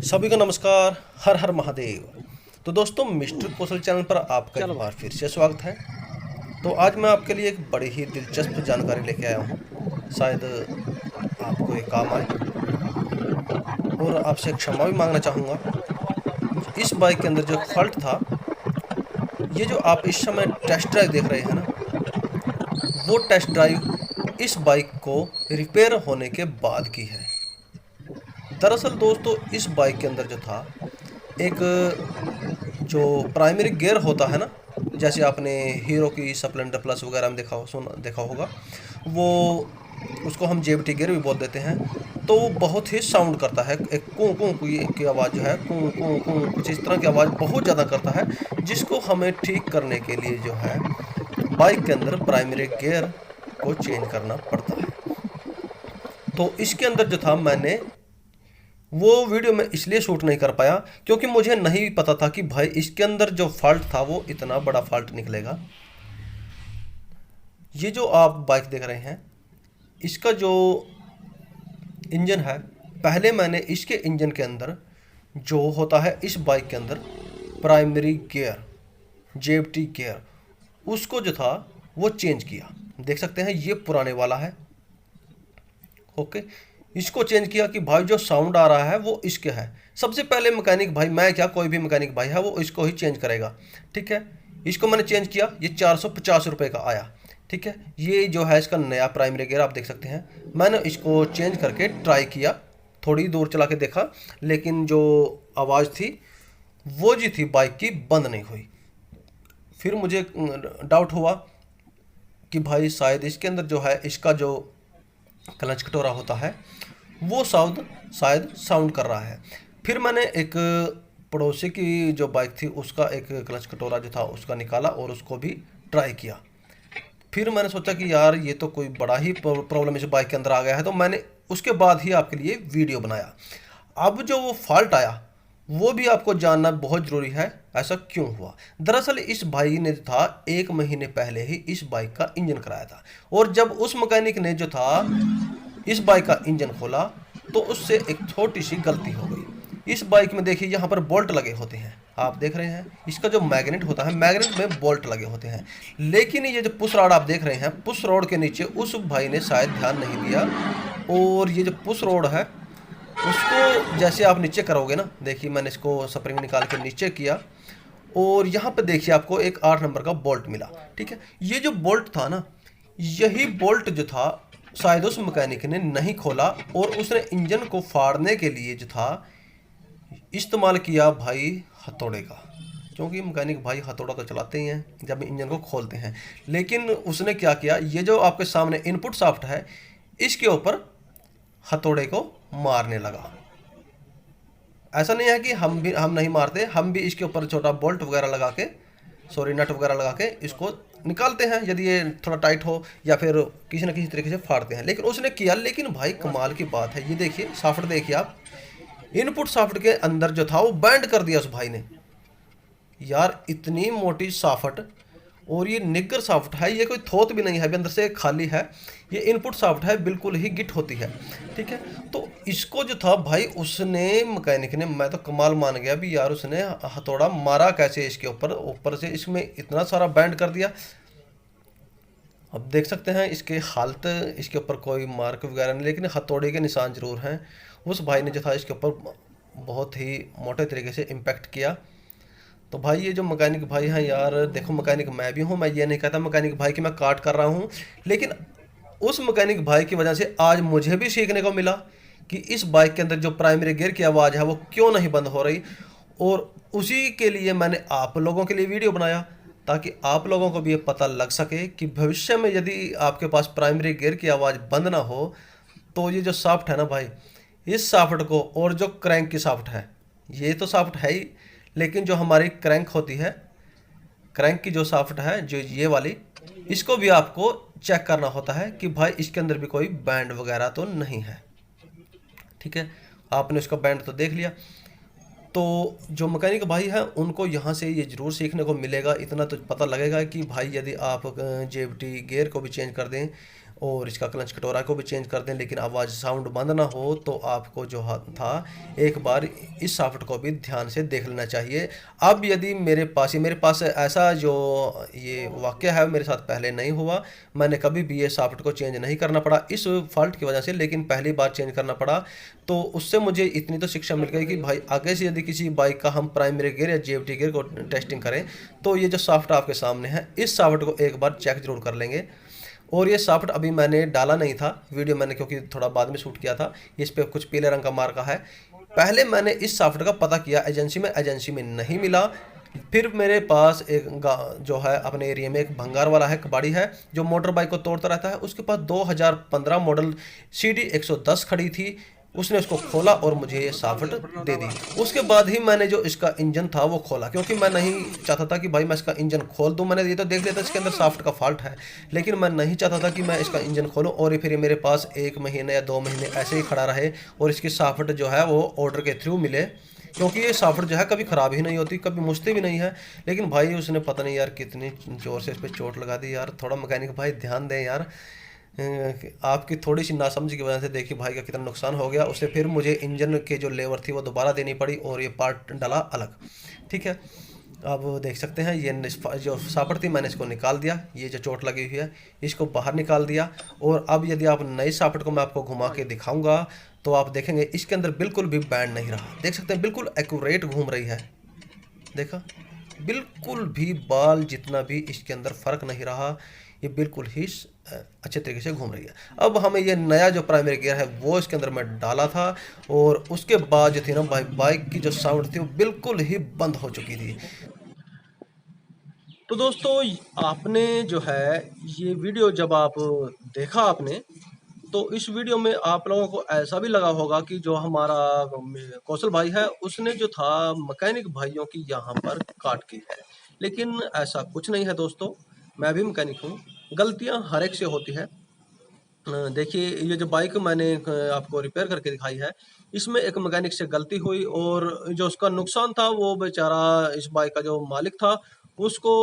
सभी को नमस्कार। हर हर महादेव। तो दोस्तों, मिस्टर कौशल चैनल पर आपका एक बार फिर से स्वागत है। तो आज मैं आपके लिए एक बड़ी ही दिलचस्प जानकारी लेके आया हूँ। शायद आपको ये काम आए। और आपसे क्षमा भी मांगना चाहूँगा। इस बाइक के अंदर जो एक फॉल्ट था, ये जो आप इस समय टेस्ट ड्राइव देख रहे हैं ना, वो टेस्ट ड्राइव इस बाइक को रिपेयर होने के बाद की है। दरअसल दोस्तों, इस बाइक के अंदर जो था, एक जो प्राइमरी गियर होता है ना, जैसे आपने हीरो की स्प्लेंडर प्लस वगैरह में देखा होगा, वो उसको हम जेबीटी गियर भी बोल देते हैं। तो वो बहुत ही साउंड करता है, एक कूं कूं की आवाज़ जो है, कूं कूं कूं कुछ इस तरह की आवाज़ बहुत ज़्यादा करता है, जिसको हमें ठीक करने के लिए जो है बाइक के अंदर प्राइमरी गियर को चेंज करना पड़ता है। तो इसके अंदर जो था, मैंने वो वीडियो में इसलिए शूट नहीं कर पाया क्योंकि मुझे नहीं पता था कि भाई इसके अंदर जो फॉल्ट था वो इतना बड़ा फॉल्ट निकलेगा। ये जो आप बाइक देख रहे हैं, इसका जो इंजन है, पहले मैंने इसके इंजन के अंदर जो होता है इस बाइक के अंदर प्राइमरी गियर, जेबटी गियर, उसको जो था वो चेंज किया। देख सकते हैं ये पुराने वाला है। ओके, इसको चेंज किया कि भाई जो साउंड आ रहा है वो इसके है। सबसे पहले मैकेनिक भाई, मैं क्या, कोई भी मैकेनिक भाई है वो इसको ही चेंज करेगा। ठीक है, इसको मैंने चेंज किया, ये 450 रुपये का आया। ठीक है, ये जो है इसका नया प्राइमरी गियर, आप देख सकते हैं। मैंने इसको चेंज करके ट्राई किया, थोड़ी दूर चला के देखा, लेकिन जो आवाज़ थी वो जी थी बाइक की, बंद नहीं हुई। फिर मुझे डाउट हुआ कि भाई शायद इसके अंदर जो है, इसका जो क्लच कटोरा होता है वो शायद साउंड कर रहा है। फिर मैंने एक पड़ोसी की जो बाइक थी उसका एक क्लच कटोरा जो था उसका निकाला और उसको भी ट्राई किया। फिर मैंने सोचा कि यार ये तो कोई बड़ा ही प्रॉब्लम इस बाइक के अंदर आ गया है, तो मैंने उसके बाद ही आपके लिए वीडियो बनाया। अब जो वो फॉल्ट आया वो भी आपको जानना बहुत ज़रूरी है, ऐसा क्यों हुआ। दरअसल इस भाई ने जो था 1 महीने पहले ही इस बाइक का इंजन कराया था, और जब उस मैकेनिक ने जो था इस बाइक का इंजन खोला तो उससे एक छोटी सी गलती हो गई। इस बाइक में देखिए यहाँ पर बोल्ट लगे होते हैं, आप देख रहे हैं, इसका जो मैग्नेट होता है, मैग्नेट में बोल्ट लगे होते हैं। लेकिन ये जो पुश रॉड आप देख रहे हैं, पुश रॉड के नीचे उस भाई ने शायद ध्यान नहीं दिया, और ये जो पुश रॉड है उसको जैसे आप नीचे करोगे ना, देखिए मैंने इसको स्प्रिंग निकाल के नीचे किया, और यहाँ पे देखिए आपको एक 8 नंबर का बोल्ट मिला। ठीक है, ये जो बोल्ट था ना, यही बोल्ट जो था शायद उस मैकेनिक ने नहीं खोला, और उसने इंजन को फाड़ने के लिए जो था इस्तेमाल किया भाई हथौड़े का। क्योंकि मैकेनिक भाई हथौड़ा तो चलाते ही हैं जब इंजन को खोलते हैं। लेकिन उसने क्या किया, ये जो आपके सामने इनपुट शाफ्ट है, इसके ऊपर हथौड़े को मारने लगा। ऐसा नहीं है कि हम नहीं मारते, हम भी इसके ऊपर छोटा बोल्ट वगैरह लगा के, सॉरी नट वगैरह लगा के इसको निकालते हैं यदि ये थोड़ा टाइट हो, या फिर किसी न किसी तरीके से फाड़ते हैं। लेकिन उसने किया, लेकिन भाई कमाल की बात है, ये देखिए शाफ्ट देखिए आप, इनपुट शाफ्ट के अंदर जो था वो बैंड कर दिया उस भाई ने। यार इतनी मोटी शाफ्ट, और ये निग्गर शाफ्ट है, ये कोई थोत भी नहीं है, अभी अंदर से खाली है, ये इनपुट शाफ्ट है, बिल्कुल ही गिट होती है। ठीक है, तो इसको जो था भाई उसने, मैकेनिक ने, मैं तो कमाल मान गया भी यार, उसने हथौड़ा मारा कैसे इसके ऊपर, ऊपर से इसमें इतना सारा बैंड कर दिया। अब देख सकते हैं इसके हालत, इसके ऊपर कोई मार्क वगैरह नहीं, लेकिन हथौड़े के निशान जरूर हैं। उस भाई ने जो था इसके ऊपर बहुत ही मोटे तरीके से इम्पैक्ट किया। तो भाई ये जो मैकेनिक भाई हैं यार, देखो मैकेनिक मैं भी हूँ, मैं ये नहीं कहता मैकेनिक भाई कि मैं काट कर रहा हूँ, लेकिन उस मैकेनिक भाई की वजह से आज मुझे भी सीखने को मिला कि इस बाइक के अंदर जो प्राइमरी गियर की आवाज़ है वो क्यों नहीं बंद हो रही। और उसी के लिए मैंने आप लोगों के लिए वीडियो बनाया, ताकि आप लोगों को भी ये पता लग सके कि भविष्य में यदि आपके पास प्राइमरी गियर की आवाज़ बंद ना हो, तो ये जो शाफ्ट है ना भाई, इस शाफ्ट को, और जो क्रैंक की शाफ्ट है, ये तो शाफ्ट है ही, लेकिन जो हमारी क्रैंक होती है, क्रैंक की जो शाफ्ट है जो ये वाली, इसको भी आपको चेक करना होता है कि भाई इसके अंदर भी कोई बैंड वगैरह तो नहीं है। ठीक है, आपने उसका बैंड तो देख लिया। तो जो मैकेनिक भाई हैं उनको यहाँ से ये ज़रूर सीखने को मिलेगा, इतना तो पता लगेगा कि भाई यदि आप जेबटी गियर को भी चेंज कर दें और इसका क्लच कटोरा को भी चेंज कर दें, लेकिन आवाज़ साउंड बंद ना हो तो आपको जो था एक बार इस सॉफ्ट को भी ध्यान से देख लेना चाहिए। अब यदि मेरे पास ऐसा जो ये वाक़या है मेरे साथ पहले नहीं हुआ, मैंने कभी भी ये सॉफ्ट को चेंज नहीं करना पड़ा इस फॉल्ट की वजह से, लेकिन पहली बार चेंज करना पड़ा। तो उससे मुझे इतनी तो शिक्षा मिल गई कि भाई आगे से यदि किसी बाइक का हम प्राइमरी गियर या जीएफटी गियर को टेस्टिंग करें तो ये जो सॉफ्ट आपके सामने है इस सॉफ्ट को एक बार चेक जरूर कर लेंगे। और ये सॉफ्ट अभी मैंने डाला नहीं था वीडियो, मैंने क्योंकि थोड़ा बाद में शूट किया था। इस पे कुछ पीले रंग का मार्का है। पहले मैंने इस सॉफ्ट का पता किया एजेंसी में नहीं मिला। फिर मेरे पास एक जो है अपने एरिया में एक भंगार वाला है, कबाड़ी है, जो मोटर बाइक को तोड़ता रहता है। उसके पास 2015 मॉडल CD 110 खड़ी थी। उसने उसको खोला और मुझे ये सॉफ्ट दे दी। उसके बाद ही मैंने जो इसका इंजन था वो खोला, क्योंकि मैं नहीं चाहता था कि भाई मैं इसका इंजन खोल दूं। मैंने ये तो देख लिया था इसके अंदर सॉफ्ट का फॉल्ट है, लेकिन मैं नहीं चाहता था कि मैं इसका इंजन खोलूं और ये फिर मेरे पास 1 महीने या 2 महीने ऐसे ही खड़ा रहे और इसकी सॉफ्ट जो है वो ऑर्डर के थ्रू मिले, क्योंकि ये सॉफ्ट जो है कभी ख़राब ही नहीं होती, कभी मुझती भी नहीं है। लेकिन भाई उसने पता नहीं यार कितनी ज़ोर से इस पर चोट लगा दी यार। थोड़ा मैकेनिक भाई ध्यान दें यार। आपकी थोड़ी सी नासमझी की वजह से देखिए भाई का कितना नुकसान हो गया। उससे फिर मुझे इंजन के जो लेवर थी वो दोबारा देनी पड़ी और ये पार्ट डाला अलग। ठीक है, अब देख सकते हैं ये जो सापट थी मैंने इसको निकाल दिया। ये जो चोट लगी हुई है इसको बाहर निकाल दिया। और अब यदि आप नई सापट को मैं आपको घुमा के दिखाऊंगा तो आप देखेंगे इसके अंदर बिल्कुल भी बैंड नहीं रहा। देख सकते हैं बिल्कुल एक्यूरेट घूम रही है। देखा, बिल्कुल भी बाल जितना भी इसके अंदर फ़र्क नहीं रहा। ये बिल्कुल ही अच्छे तरीके से घूम रही है। अब हमें ये नया जो प्राइमरी गियर है वो इसके अंदर मैं डाला था और उसके बाद जो थी ना भाई बाइक की जो साउंड थी वो बिल्कुल ही बंद हो चुकी थी। तो दोस्तों आपने जो है ये वीडियो जब आप देखा आपने, तो इस वीडियो में आप लोगों को ऐसा भी लगा होगा कि जो हमारा कौशल भाई है उसने जो था मैकेनिक भाइयों की यहाँ पर काट की है। लेकिन ऐसा कुछ नहीं है दोस्तों, मैं भी मैकेनिक हूँ, गलतियाँ हर एक से होती है। देखिए ये जो बाइक मैंने आपको रिपेयर करके दिखाई है इसमें एक मैकेनिक से गलती हुई और जो उसका नुकसान था वो बेचारा इस बाइक का जो मालिक था उसको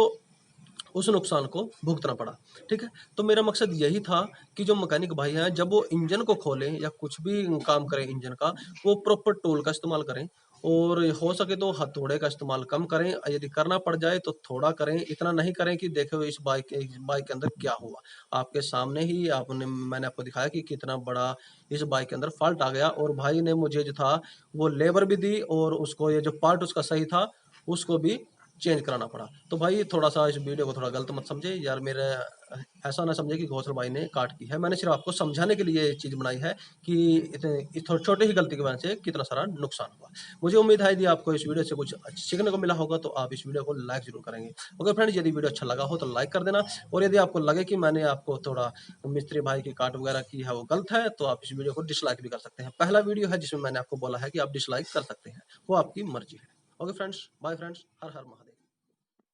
उस नुकसान को भुगतना पड़ा। ठीक है, तो मेरा मकसद यही था कि जो मैकेनिक भाई हैं जब वो इंजन को खोलें या कुछ भी काम करें इंजन का, वो प्रॉपर टूल का इस्तेमाल करें और हो सके तो हथौड़े का इस्तेमाल कम करें। यदि करना पड़ जाए तो थोड़ा करें, इतना नहीं करें कि देखो इस बाइक के अंदर क्या हुआ। आपके सामने ही मैंने आपको दिखाया कि कितना बड़ा इस बाइक के अंदर फॉल्ट आ गया और भाई ने मुझे जो था वो लेबर भी दी और उसको ये जो पार्ट उसका सही था उसको भी चेंज कराना पड़ा। तो भाई थोड़ा सा इस वीडियो को थोड़ा गलत मत समझे यार, मेरे ऐसा ना समझे कि घोषल भाई ने काट की है। मैंने सिर्फ आपको समझाने के लिए ये चीज़ बनाई है कि इतने छोटे ही गलती की वजह से कितना सारा नुकसान हुआ। मुझे उम्मीद है यदि आपको इस वीडियो से कुछ सीखने को मिला होगा तो आप इस वीडियो को लाइक जरूर करेंगे। ओके फ्रेंड्स, यदि वीडियो अच्छा लगा हो तो लाइक कर देना और यदि आपको लगे कि मैंने आपको थोड़ा मिस्त्री भाई की काट वगैरह की है वो गलत है तो आप इस वीडियो को डिसलाइक भी कर सकते हैं। पहला वीडियो है जिसमें मैंने आपको बोला है कि आप डिसलाइक कर सकते हैं, वो आपकी मर्जी है। ओके फ्रेंड्स, बाय फ्रेंड्स, हर हर महादेव।